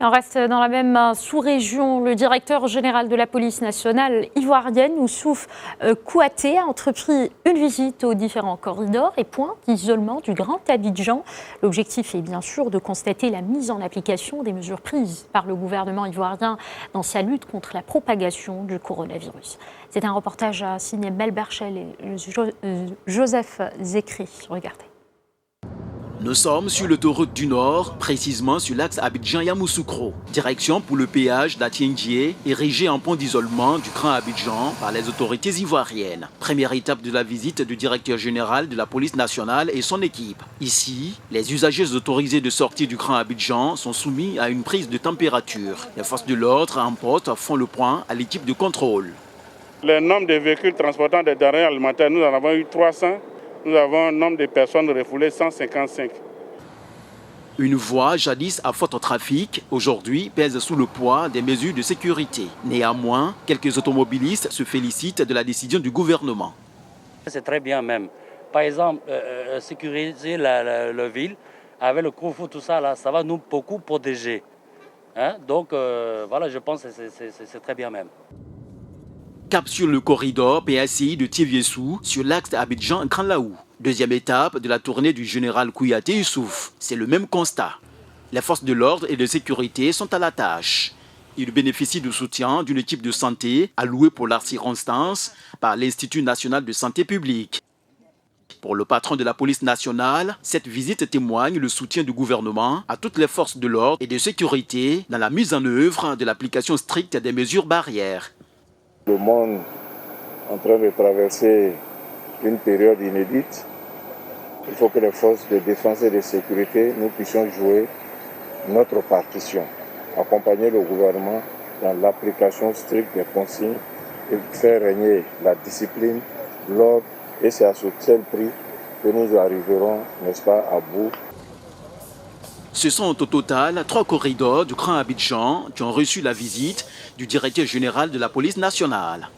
On reste dans la même sous-région. Le directeur général de la police nationale ivoirienne, Youssouf Kouyaté, a entrepris une visite aux différents corridors et points d'isolement du Grand Abidjan. L'objectif est bien sûr de constater la mise en application des mesures prises par le gouvernement ivoirien dans sa lutte contre la propagation du coronavirus. C'est un reportage signé Mel Berchel et Joseph Zekri. Regardez. Nous sommes sur l'autoroute du Nord, précisément sur l'axe Abidjan-Yamoussoukro. Direction pour le péage d'Atiendié, érigé en pont d'isolement du Grand Abidjan par les autorités ivoiriennes. Première étape de la visite du directeur général de la police nationale et son équipe. Ici, les usagers autorisés de sortir du Grand Abidjan sont soumis à une prise de température. Les forces de l'ordre en poste font le point à l'équipe de contrôle. Le nombre de véhicules transportant des denrées alimentaires, nous en avons eu 300. Nous avons un nombre de personnes refoulées 155. Une voie jadis à fort trafic, aujourd'hui pèse sous le poids des mesures de sécurité. Néanmoins, quelques automobilistes se félicitent de la décision du gouvernement. C'est très bien même. Par exemple, sécuriser la ville avec le couvre-feu, tout ça, là, ça va nous beaucoup protéger. Donc voilà, je pense que c'est très bien même. Cap sur le corridor PACI de Tiéviessou, sur l'axe Abidjan-Grand Laou. Deuxième étape de la tournée du général Kouyaté Youssouf. C'est le même constat. Les forces de l'ordre et de sécurité sont à la tâche. Ils bénéficient du soutien d'une équipe de santé allouée pour leur circonstance par l'Institut national de santé publique. Pour le patron de la police nationale, cette visite témoigne le soutien du gouvernement à toutes les forces de l'ordre et de sécurité dans la mise en œuvre de l'application stricte des mesures barrières. Le monde est en train de traverser une période inédite. Il faut que les forces de défense et de sécurité, nous puissions jouer notre partition, accompagner le gouvernement dans l'application stricte des consignes et faire régner la discipline, l'ordre, et c'est à ce seul prix que nous arriverons, n'est-ce pas, à bout. Ce sont au total 3 corridors du Grand Abidjan qui ont reçu la visite du directeur général de la police nationale.